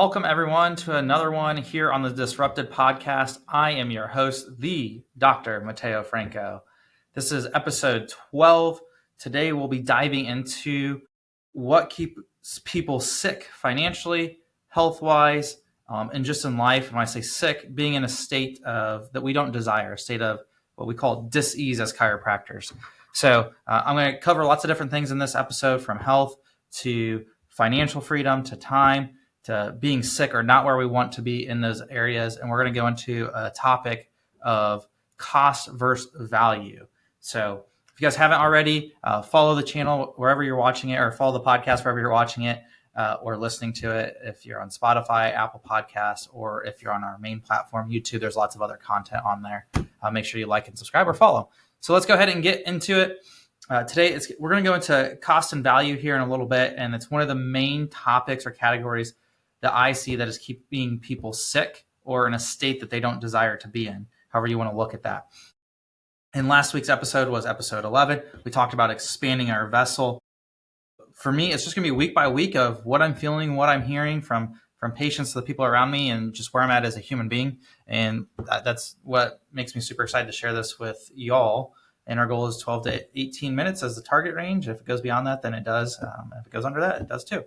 Welcome everyone to another one here on the Disrupted Podcast. I am your host, the Dr. Mateo Franco. This is episode 12. Today we'll be diving into what keeps people sick financially, health-wise, and just in life. And when I say sick, being in a state of that we don't desire, a state of what we call dis-ease as chiropractors. So I'm going to cover lots of different things in this episode, from health to financial freedom to time to being sick or not where we want to be in those areas. And we're going to go into a topic of cost versus value. So if you guys haven't already, follow the channel wherever you're watching it, or follow the podcast wherever you're watching it or listening to it. If you're on Spotify, Apple Podcasts, or if you're on our main platform, YouTube, there's lots of other content on there. Make sure you like and subscribe or follow. So let's go ahead and get into it. Today, we're going to go into cost and value here in a little bit. And it's one of the main topics or categories that I see that is keeping people sick or in a state that they don't desire to be in, however you want to look at that. And last week's episode was episode 11. We talked about expanding our vessel. For me, it's just going to be week by week of what I'm feeling, what I'm hearing from patients to the people around me, and just where I'm at as a human being. And that's what makes me super excited to share this with y'all. And our goal is 12 to 18 minutes as the target range. If it goes beyond that, then it does. If it goes under that, it does too.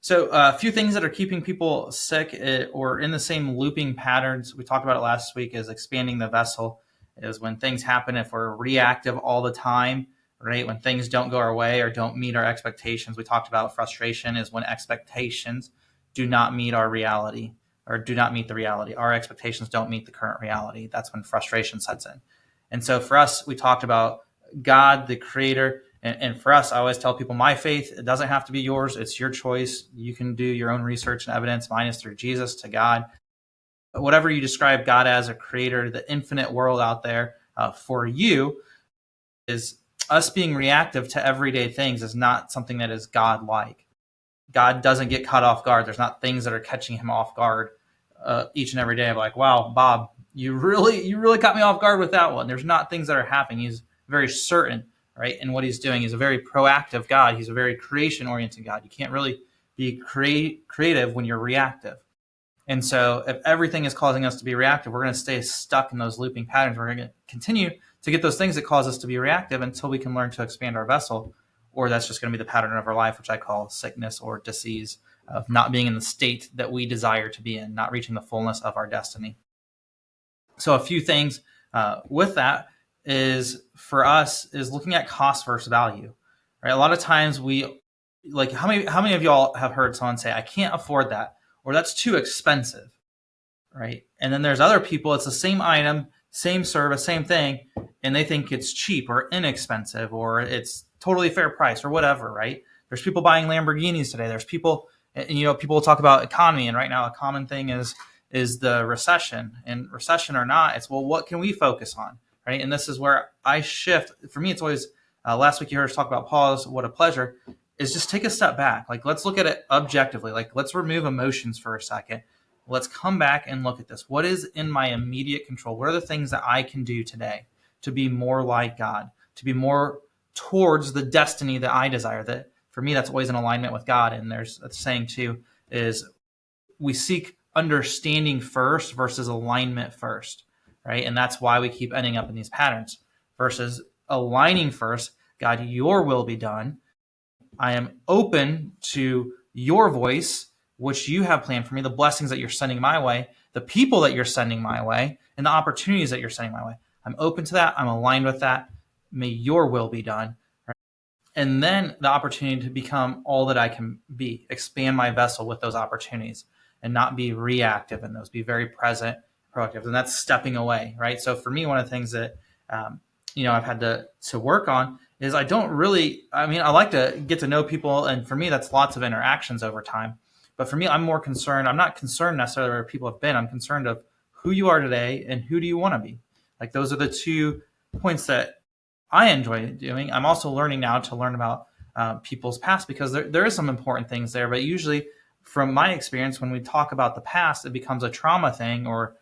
So a few things that are keeping people sick or in the same looping patterns, we talked about it last week, is expanding the vessel. Is when things happen, if we're reactive all the time, right? When things don't go our way or don't meet our expectations. We talked about frustration is when expectations do not meet our reality or do not meet the reality. Our expectations don't meet the current reality. That's when frustration sets in. And so for us, we talked about God, the creator. And for us, I always tell people my faith, it doesn't have to be yours. It's your choice. You can do your own research and evidence. Mine is through Jesus to God. But whatever you describe God as, a creator, the infinite world out there for you, is us being reactive to everyday things is not something that is God-like. God doesn't get caught off guard. There's not things that are catching him off guard each and every day. I'm like, wow, Bob, you really caught me off guard with that one. There's not things that are happening. He's very certain, right, in what he's doing. He's a very proactive God. He's a very creation-oriented God. You can't really be creative when you're reactive. And so if everything is causing us to be reactive, we're going to stay stuck in those looping patterns. We're going to continue to get those things that cause us to be reactive until we can learn to expand our vessel, or that's just going to be the pattern of our life, which I call sickness or disease, of not being in the state that we desire to be in, not reaching the fullness of our destiny. So a few things with that is, for us, is looking at cost versus value, right? A lot of times we, like, how many of y'all have heard someone say, I can't afford that, or that's too expensive, right? And then there's other people, it's the same item, same service, same thing, and they think it's cheap or inexpensive or it's totally fair price or whatever, right? There's people buying Lamborghinis today. There's people, and people will talk about economy, and right now a common thing is the recession. And recession or not, it's, well, what can we focus on, right? And this is where I shift. For me, it's always, last week you heard us talk about pause, what a pleasure, is just take a step back. Like, let's look at it objectively. Like, let's remove emotions for a second. Let's come back and look at this. What is in my immediate control? What are the things that I can do today to be more like God, to be more towards the destiny that I desire? That for me, that's always in alignment with God. And there's a saying too, is we seek understanding first versus alignment first, right? And that's why we keep ending up in these patterns versus aligning first. God, your will be done. I am open to your voice, which you have planned for me, the blessings that you're sending my way, the people that you're sending my way, and the opportunities that you're sending my way. I'm open to that. I'm aligned with that. May your will be done. Right? And then the opportunity to become all that I can be, expand my vessel with those opportunities and not be reactive in those, be very present, proactive. And that's stepping away, right? So for me, one of the things that, I've had to work on is I like to get to know people. And for me, that's lots of interactions over time. But for me, I'm more concerned. I'm not concerned necessarily where people have been. I'm concerned of who you are today and who do you want to be. Like, those are the 2 points that I enjoy doing. I'm also learning now to learn about people's past, because there is some important things there. But usually, from my experience, when we talk about the past, it becomes a trauma thing, or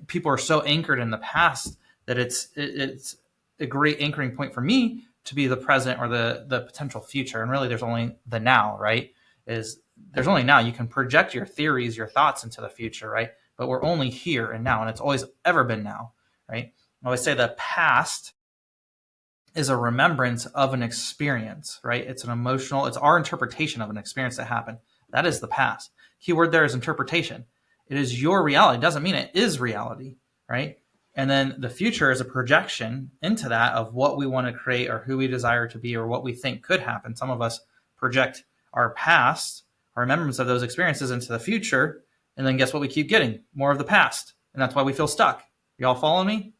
people are so anchored in the past that it's a great anchoring point for me to be the present or the potential future. And really, there's only the now, right? Is there's only now. You can project your theories, your thoughts into the future, right? But we're only here and now, and it's always ever been now, right? I always say the past is a remembrance of an experience, right? It's our interpretation of an experience that happened. That is the past. Keyword there is interpretation. It is your reality. It doesn't mean it is reality, right? And then the future is a projection into that of what we want to create or who we desire to be or what we think could happen. Some of us project our past, our remembrance of those experiences into the future, and then guess what we keep getting? More of the past. And that's why we feel stuck. Y'all following me?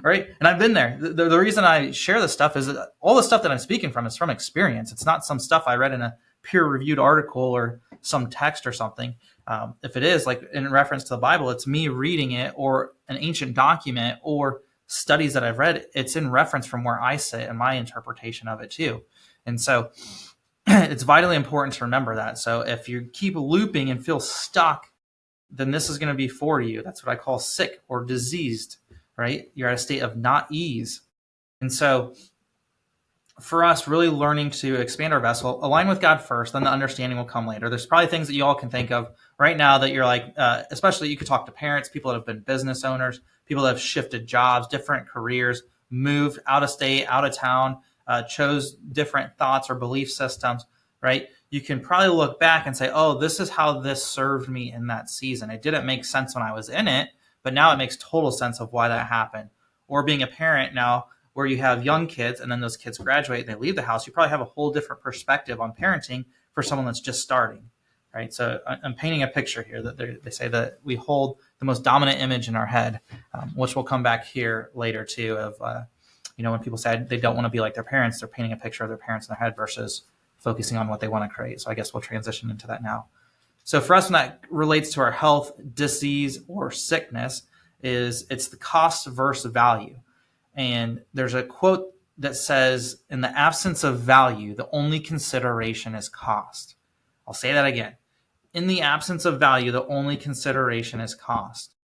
Right? And I've been there. The reason I share this stuff is that all the stuff that I'm speaking from is from experience. It's not some stuff I read in a peer-reviewed article or some text or something. If it is, like in reference to the Bible, it's me reading it or an ancient document or studies that I've read. It's in reference from where I sit and my interpretation of it too. And so it's vitally important to remember that. So if you keep looping and feel stuck, then this is going to be for you. That's what I call sick or diseased, right? You're at a state of not ease. And so for us, really learning to expand our vessel, align with God first, then the understanding will come later. There's probably things that you all can think of right now that you're like, especially you could talk to parents, people that have been business owners, people that have shifted jobs, different careers, moved out of state, out of town, chose different thoughts or belief systems, right? You can probably look back and say, oh, this is how this served me in that season. It didn't make sense when I was in it, but now it makes total sense of why that happened. Or being a parent now, where you have young kids and then those kids graduate and they leave the house, you probably have a whole different perspective on parenting for someone that's just starting, right? So I'm painting a picture here that they say that we hold the most dominant image in our head, which will come back here later too of, when people say they don't want to be like their parents, they're painting a picture of their parents in their head versus focusing on what they want to create. So I guess we'll transition into that now. So for us, when that relates to our health, disease, or sickness, it's the cost versus value. And there's a quote that says, in the absence of value, the only consideration is cost. I'll say that again. In the absence of value, the only consideration is cost.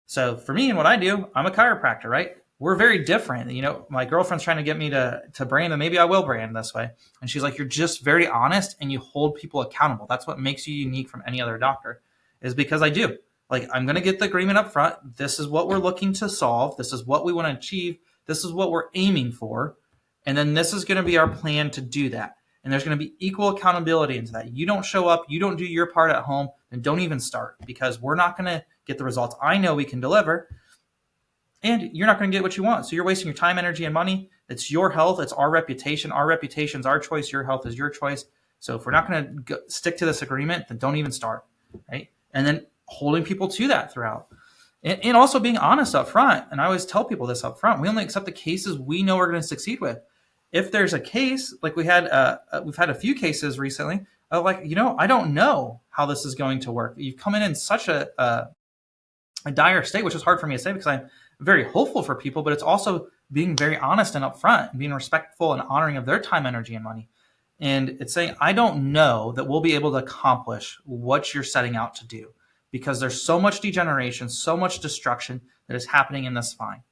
So for me and what I do, I'm a chiropractor, right? We're very different. My girlfriend's trying to get me to brand, and maybe I will brand this way. And she's like, you're just very honest and you hold people accountable. That's what makes you unique from any other doctor, is because I do. Like, I'm going to get the agreement up front. This is what we're looking to solve. This is what we want to achieve. This is what we're aiming for. And then this is going to be our plan to do that. And there's going to be equal accountability into that. You don't show up, you don't do your part at home, then don't even start, because we're not going to get the results I know we can deliver. And you're not going to get what you want. So you're wasting your time, energy, and money. It's your health. It's our reputation. Our reputation's our choice. Your health is your choice. So if we're not going to stick to this agreement, then don't even start, right? And then holding people to that throughout. And also being honest up front. And I always tell people this up front. We only accept the cases we know we're going to succeed with. If there's a case, like we've had a few cases recently, of I don't know how this is going to work. You've come in such a dire state, which is hard for me to say because I'm very hopeful for people, but it's also being very honest and upfront and being respectful and honoring of their time, energy, and money. And it's saying, I don't know that we'll be able to accomplish what you're setting out to do, because there's so much degeneration, so much destruction that is happening in the spine.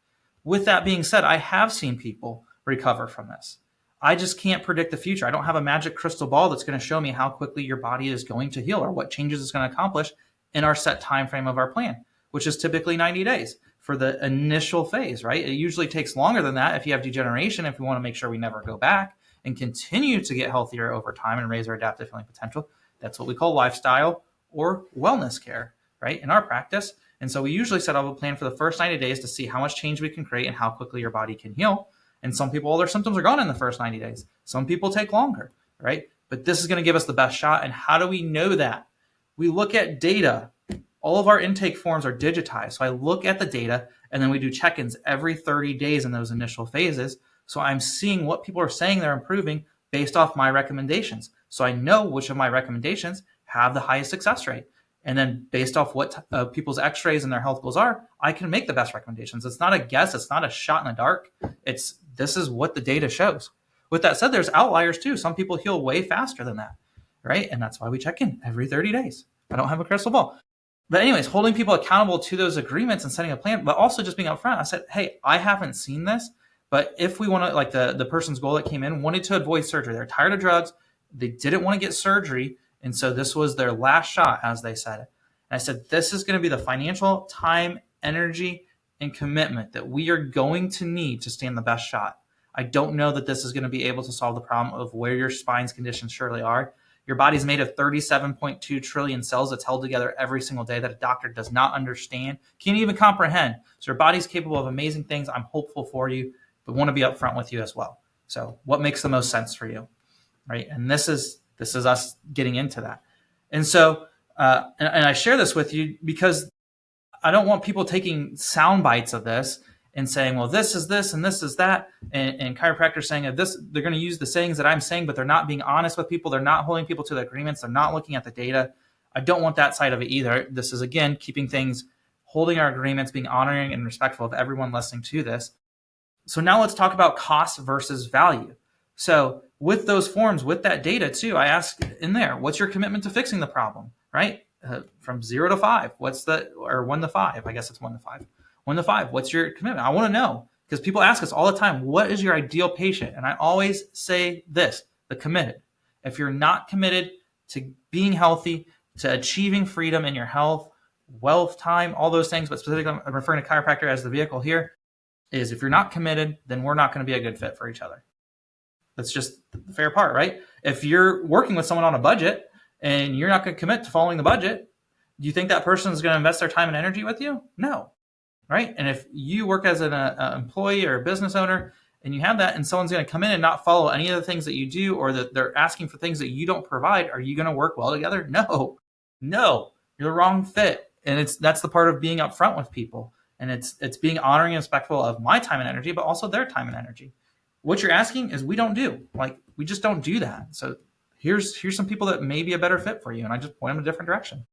With that being said, I have seen people recover from this. I just can't predict the future. I don't have a magic crystal ball that's going to show me how quickly your body is going to heal or what changes it's going to accomplish in our set time frame of our plan, which is typically 90 days for the initial phase, right? It usually takes longer than that if you have degeneration, if we want to make sure we never go back and continue to get healthier over time and raise our adaptive healing potential. That's what we call lifestyle or wellness care, right, in our practice. And so we usually set up a plan for the first 90 days to see how much change we can create and how quickly your body can heal. And some people, all their symptoms are gone in the first 90 days. Some people take longer, right? But this is going to give us the best shot. And how do we know that? We look at data. All of our intake forms are digitized. So I look at the data, and then we do check-ins every 30 days in those initial phases. So I'm seeing what people are saying they're improving based off my recommendations. So I know which of my recommendations have the highest success rate. And then based off what people's x-rays and their health goals are, I can make the best recommendations. It's not a guess. It's not a shot in the dark. This is what the data shows. With that said, there's outliers too. Some people heal way faster than that, right? And that's why we check in every 30 days. I don't have a crystal ball. But anyways, holding people accountable to those agreements and setting a plan, but also just being upfront. I said, hey, I haven't seen this, but if we want to, like the person's goal that came in wanted to avoid surgery. They're tired of drugs. They didn't want to get surgery And so this was their last shot, as they said. And I said, this is going to be the financial time, energy, and commitment that we are going to need to stand the best shot. I don't know that this is going to be able to solve the problem of where your spine's conditions surely are. Your body's made of 37.2 trillion cells that's held together every single day that a doctor does not understand, can't even comprehend. So your body's capable of amazing things. I'm hopeful for you, but want to be upfront with you as well. So what makes the most sense for you, right? And this is us getting into that. And so, and I share this with you because I don't want people taking sound bites of this and saying, well, this is this and this is that. And chiropractors saying this, they're going to use the sayings that I'm saying, but they're not being honest with people. They're not holding people to the agreements. They're not looking at the data. I don't want that side of it either. This is, again, keeping things, holding our agreements, being honoring and respectful of everyone listening to this. So now let's talk about cost versus value. So with those forms, with that data too, I ask in there, what's your commitment to fixing the problem, right? From 0 to 5, or 1 to 5, I guess it's 1 to 5. 1 to 5, what's your commitment? I want to know, because people ask us all the time, what is your ideal patient? And I always say this, the committed. If you're not committed to being healthy, to achieving freedom in your health, wealth, time, all those things, but specifically I'm referring to chiropractor as the vehicle here, is if you're not committed, then we're not going to be a good fit for each other. That's just the fair part, right? If you're working with someone on a budget and you're not going to commit to following the budget, do you think that person is going to invest their time and energy with you? No, right? And if you work as an employee or a business owner and you have that, and someone's going to come in and not follow any of the things that you do, or that they're asking for things that you don't provide, are you going to work well together? No, you're the wrong fit. And that's the part of being upfront with people. And it's being honoring and respectful of my time and energy, but also their time and energy. What you're asking is we don't do. We just don't do that. So here's some people that may be a better fit for you, and I just point them in a different direction.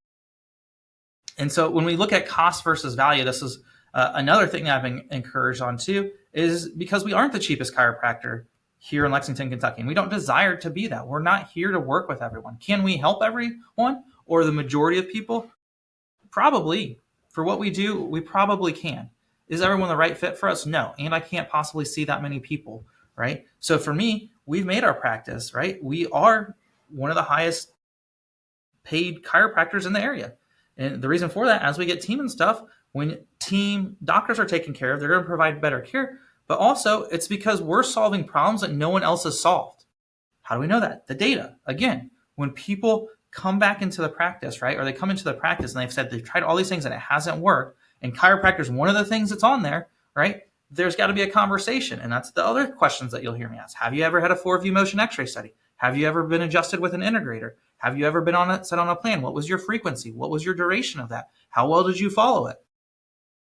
And so when we look at cost versus value, this is another thing that I've been encouraged on too, is because we aren't the cheapest chiropractor here in Lexington, Kentucky, and we don't desire to be that. We're not here to work with everyone. Can we help everyone or the majority of people? Probably. For what we do, we probably can. Is everyone the right fit for us? No. And I can't possibly see that many people, right? So for me, we've made our practice, right? We are one of the highest paid chiropractors in the area. And the reason for that, as we get team and stuff, when team doctors are taken care of, they're going to provide better care. But also, it's because we're solving problems that no one else has solved. How do we know that? The data. Again, when people come back into the practice, right? Or they come into the practice and they've said they've tried all these things and it hasn't worked. And chiropractor is one of the things that's on there, right? There's got to be a conversation. And that's the other questions that you'll hear me ask. Have you ever had a 4-view motion x-ray study? Have you ever been adjusted with an integrator? Have you ever been set on a plan? What was your frequency? What was your duration of that? How well did you follow it?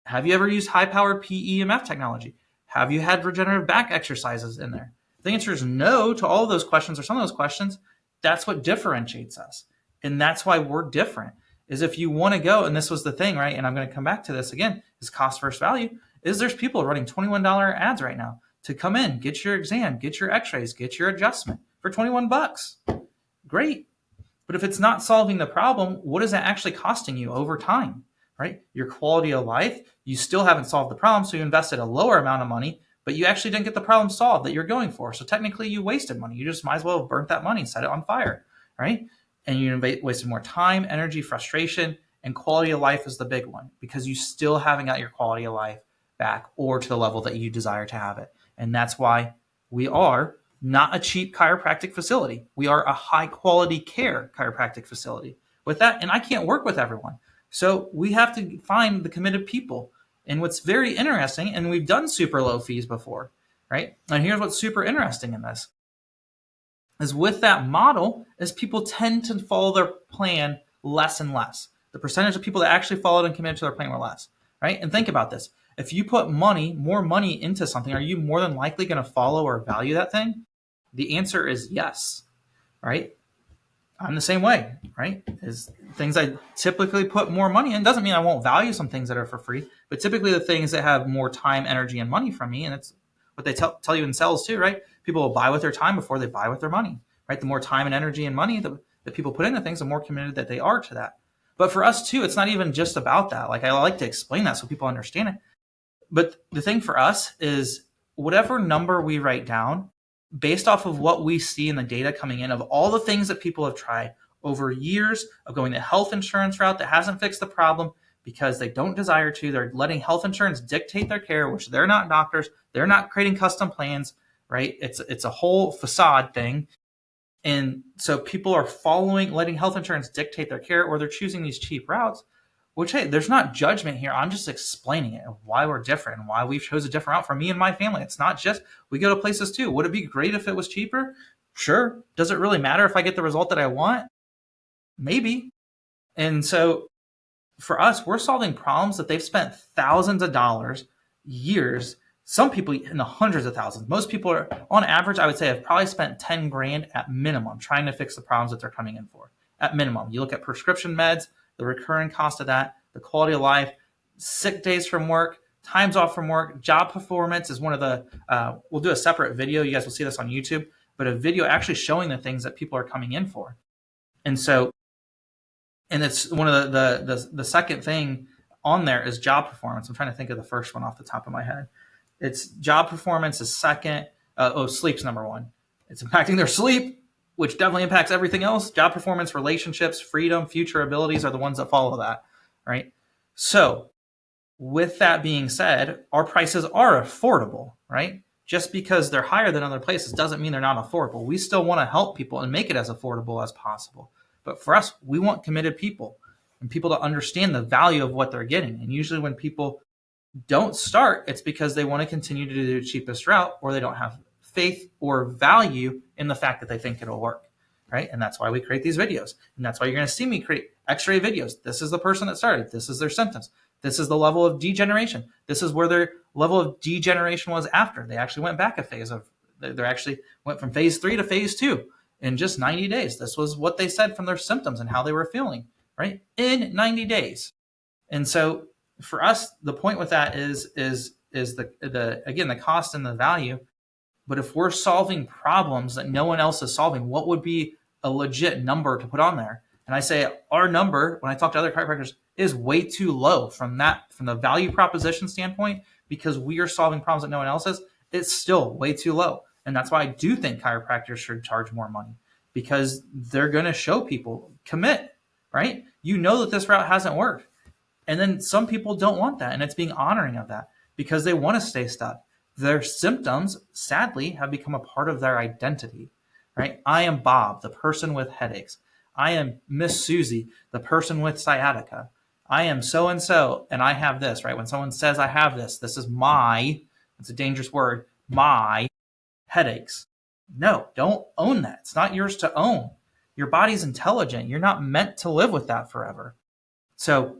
Have you ever used high-powered PEMF technology? Have you had regenerative back exercises in there? The answer is no to all of those questions or some of those questions. That's what differentiates us. And that's why we're different, is if you want to go, and this was the thing, right? And I'm going to come back to this again, is cost versus value, is there's people running $21 ads right now to come in, get your exam, get your x-rays, get your adjustment for $21. Great. But if it's not solving the problem, what is that actually costing you over time, right? Your quality of life, you still haven't solved the problem, so you invested a lower amount of money, but you actually didn't get the problem solved that you're going for. So technically you wasted money. You just might as well have burnt that money and set it on fire, right? And you wasted more time, energy, frustration, and quality of life is the big one, because you still haven't got your quality of life back or to the level that you desire to have it. And that's why we are not a cheap chiropractic facility. We are a high quality care chiropractic facility. With that, and I can't work with everyone. So we have to find the committed people. And what's very interesting, and we've done super low fees before, right? And here's what's super interesting in this, is with that model, is people tend to follow their plan less and less. The percentage of people that actually followed and committed to their plan were less, right? And think about this. If you put more money into something, are you more than likely going to follow or value that thing? The answer is yes, right? I'm the same way, right? Is things I typically put more money in. Doesn't mean I won't value some things that are for free, but typically the things that have more time, energy, and money from me, and it's what they tell you in sales too, right? People will buy with their time before they buy with their money, right? The more time and energy and money that people put into things, the more committed that they are to that. But for us too, it's not even just about that. Like, I like to explain that so people understand it. But the thing for us is whatever number we write down, based off of what we see in the data coming in of all the things that people have tried over years of going the health insurance route that hasn't fixed the problem because they don't desire to. They're letting health insurance dictate their care, which they're not doctors. They're not creating custom plans, right? It's a whole facade thing. And so people are letting health insurance dictate their care, or they're choosing these cheap routes, which, hey, there's not judgment here. I'm just explaining it and why we're different and why we've chose a different route for me and my family. It's not just, we go to places too. Would it be great if it was cheaper? Sure. Does it really matter if I get the result that I want? Maybe. And so for us, we're solving problems that they've spent thousands of dollars, years, some people in the hundreds of thousands. Most people are, on average, I would say, have probably spent 10 grand at minimum trying to fix the problems that they're coming in for. At minimum, you look at prescription meds, the recurring cost of that, the quality of life, sick days from work, times off from work, job performance is one of the, we'll do a separate video. You guys will see this on YouTube, but a video actually showing the things that people are coming in for. And so, and it's one of the second thing on there is job performance. I'm trying to think of the first one off the top of my head. It's job performance is second. Sleep's number one. It's impacting their sleep, which definitely impacts everything else. Job performance, relationships, freedom, future abilities are the ones that follow that, right? So with that being said, our prices are affordable, right? Just because they're higher than other places doesn't mean they're not affordable. We still want to help people and make it as affordable as possible. But for us, we want committed people and people to understand the value of what they're getting. And usually when people don't start, it's because they want to continue to do the cheapest route, or they don't have faith or value in the fact that they think it'll work, right? And that's why we create these videos. And that's why you're going to see me create x-ray videos. This is the person that started. This is their symptoms. This is the level of degeneration. This is where their level of degeneration was after. They actually went back a phase of, they actually went from phase 3 to phase 2 in just 90 days. This was what they said from their symptoms and how they were feeling, right? In 90 days. And so for us, the point with that is the cost and the value. But if we're solving problems that no one else is solving, what would be a legit number to put on there? And I say our number, when I talk to other chiropractors, is way too low from the value proposition standpoint, because we are solving problems that no one else is. It's still way too low. And that's why I do think chiropractors should charge more money, because they're going to show people commit, right? You know that this route hasn't worked. And then some people don't want that. And it's being honoring of that because they want to stay stuck. Their symptoms, sadly, have become a part of their identity, right? I am Bob, the person with headaches. I am Miss Susie, the person with sciatica. I am so-and-so, and I have this, right? When someone says I have this is it's a dangerous word, my headaches. No, don't own that. It's not yours to own. Your body's intelligent. You're not meant to live with that forever. So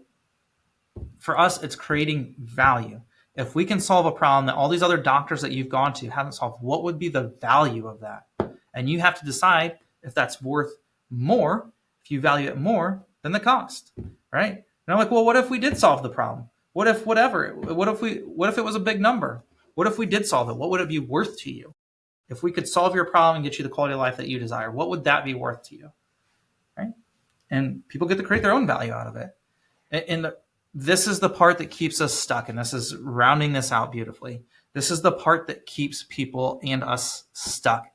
for us, it's creating value. If we can solve a problem that all these other doctors that you've gone to haven't solved, what would be the value of that? And you have to decide if that's worth more, if you value it more than the cost, right? And I'm like, well, what if we did solve the problem? What if it was a big number? What if we did solve it? What would it be worth to you? If we could solve your problem and get you the quality of life that you desire, what would that be worth to you, right? And people get to create their own value out of it. And this is the part that keeps us stuck, and this is rounding this out beautifully. This is the part that keeps people and us stuck,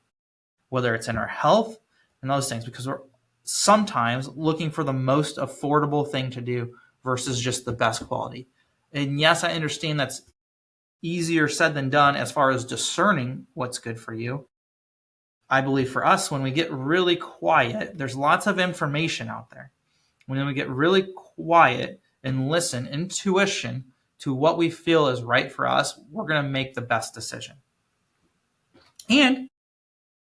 whether it's in our health and those things, because we're sometimes looking for the most affordable thing to do versus just the best quality. And yes, I understand that's easier said than done as far as discerning what's good for you. I believe for us, when we get really quiet, there's lots of information out there. When we get really quiet and listen, intuition to what we feel is right for us, we're going to make the best decision. And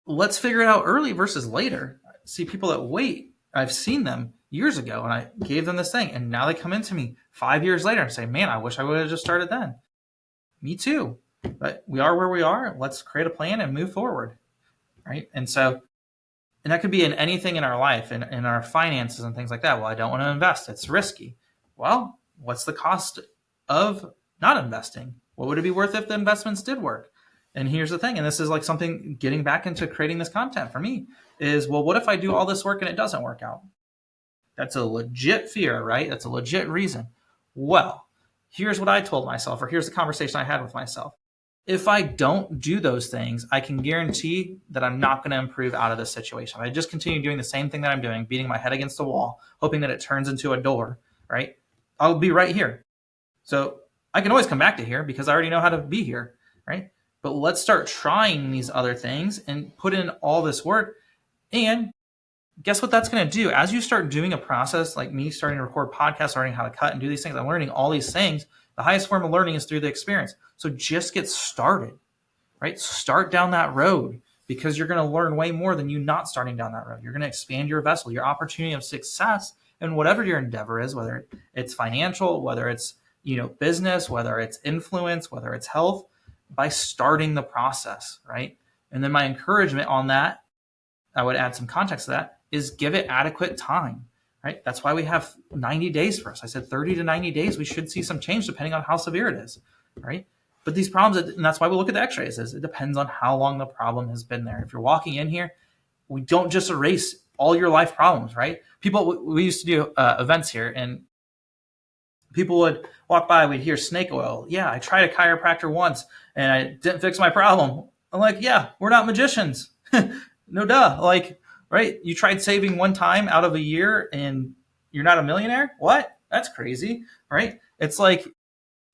let's figure it out early versus later. See people that wait. I've seen them years ago, and I gave them this thing, and now they come into me 5 years later and say, man, I wish I would have just started then. Me too. But we are where we are. Let's create a plan and move forward, right? And that could be in anything in our life, in our finances and things like that. Well, I don't want to invest. It's risky. Well, what's the cost of not investing? What would it be worth if the investments did work? And here's the thing, and this is like something getting back into creating this content for me is, well, what if I do all this work and it doesn't work out? That's a legit fear, right? That's a legit reason. Well, here's what I told myself, or here's the conversation I had with myself. If I don't do those things, I can guarantee that I'm not going to improve out of this situation. If I just continue doing the same thing that I'm doing, beating my head against the wall, hoping that it turns into a door, right? I'll be right here. So I can always come back to here because I already know how to be here, right? But let's start trying these other things and put in all this work. And guess what that's going to do? As you start doing a process like me starting to record podcasts, learning how to cut and do these things, I'm learning all these things. The highest form of learning is through the experience. So just get started, right? Start down that road because you're going to learn way more than you not starting down that road. You're going to expand your vessel, your opportunity of success in whatever your endeavor is, whether it's financial, whether it's business, whether it's influence, whether it's health, by starting the process, right? And then my encouragement on that, I would add some context to that, is give it adequate time, right? That's why we have 90 days for us. I said 30 to 90 days, we should see some change depending on how severe it is, right? But these problems, and that's why we look at the x-rays, is it depends on how long the problem has been there. If you're walking in here, we don't just erase all your life problems, right? We used to do events here, and people would walk by, we'd hear snake oil. Yeah, I tried a chiropractor once, and I didn't fix my problem. I'm like, yeah, we're not magicians. No duh. Like, right? You tried saving one time out of a year, and you're not a millionaire? What? That's crazy, right? It's like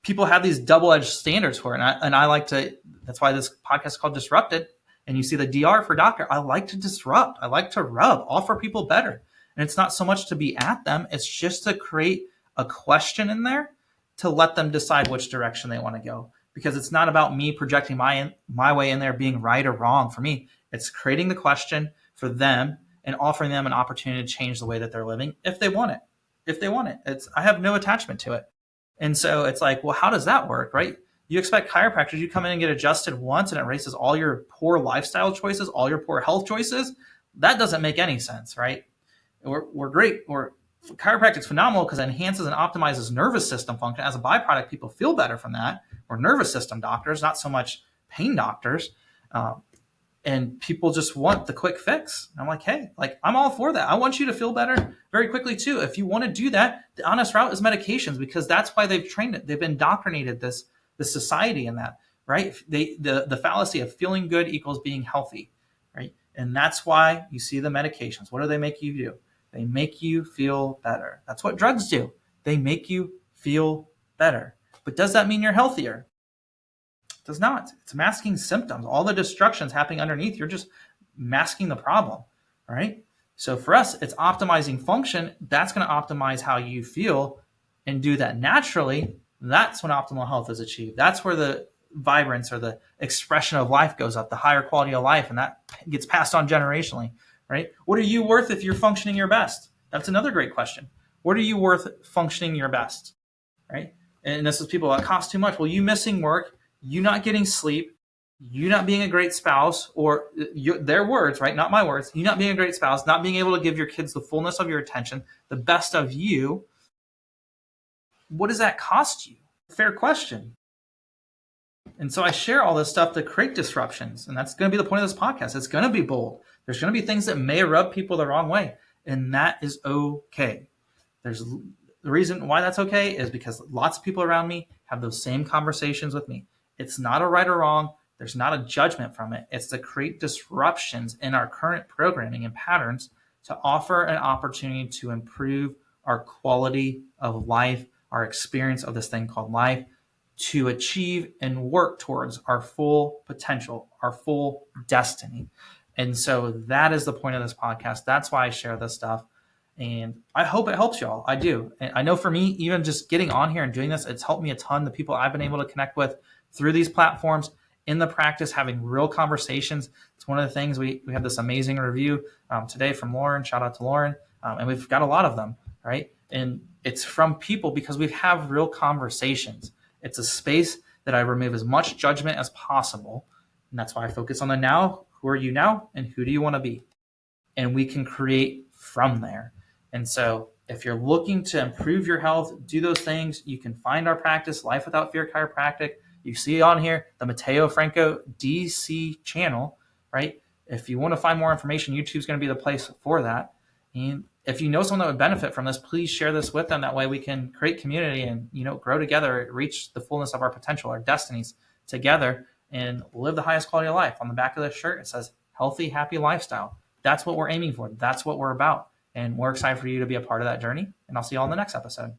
people have these double-edged standards for it. And I like to, that's why this podcast is called Disrupted. And you see the DR for doctor. I like to disrupt. I like to rub, offer people better. And it's not so much to be at them. It's just to create a question in there to let them decide which direction they want to go. Because it's not about me projecting my way in there being right or wrong for me. It's creating the question for them and offering them an opportunity to change the way that they're living if they want it. If they want it. I have no attachment to it. And so it's like, well, how does that work, right? You expect chiropractors, you come in and get adjusted once and it erases all your poor lifestyle choices, all your poor health choices. That doesn't make any sense, right? We're great. Chiropractic's phenomenal because it enhances and optimizes nervous system function. As a byproduct, people feel better from that. We're nervous system doctors, not so much pain doctors. And people just want the quick fix. And I'm like, hey, I'm all for that. I want you to feel better very quickly too. If you want to do that, the honest route is medications, because that's why they've trained it. They've indoctrinated this society in that, right? The fallacy of feeling good equals being healthy, right? And that's why you see the medications. What do they make you do? They make you feel better. That's what drugs do. They make you feel better. But does that mean you're healthier? It does not. It's masking symptoms. All the destruction's happening underneath. You're just masking the problem, right? So for us, it's optimizing function. That's going to optimize how you feel and do that naturally. That's when optimal health is achieved. That's where the vibrance or the expression of life goes up, the higher quality of life, and that gets passed on generationally, right? What are you worth if you're functioning your best? That's another great question. What are you worth functioning your best, right? And this is people that cost too much. Well, you missing work, you not getting sleep, you not being a great spouse, or their words, right? Not my words. You not being a great spouse, not being able to give your kids the fullness of your attention, the best of you. What does that cost you? Fair question. And so I share all this stuff to create disruptions. And that's going to be the point of this podcast. It's going to be bold. There's going to be things that may rub people the wrong way. And that is okay. The reason why that's okay is because lots of people around me have those same conversations with me. It's not a right or wrong. There's not a judgment from it. It's to create disruptions in our current programming and patterns to offer an opportunity to improve our quality of life, our experience of this thing called life, to achieve and work towards our full potential, our full destiny. And so that is the point of this podcast. That's why I share this stuff. And I hope it helps y'all. I do. And I know for me, even just getting on here and doing this, it's helped me a ton. The people I've been able to connect with through these platforms, in the practice, having real conversations. It's one of the things we have this amazing review today from Lauren. Shout out to Lauren. And we've got a lot of them, right? And it's from people because we have real conversations. It's a space that I remove as much judgment as possible. And that's why I focus on the now. Who are you now? And who do you want to be? And we can create from there. And so if you're looking to improve your health, do those things, you can find our practice, Life Without Fear Chiropractic. You see on here, the Mateo Franco DC channel, right? If you want to find more information, YouTube's going to be the place for that. And if you know someone that would benefit from this, please share this with them. That way we can create community and, grow together, reach the fullness of our potential, our destinies together. and live the highest quality of life. On the back of the shirt, it says healthy, happy lifestyle. That's what we're aiming for. That's what we're about. And we're excited for you to be a part of that journey. And I'll see you all in the next episode.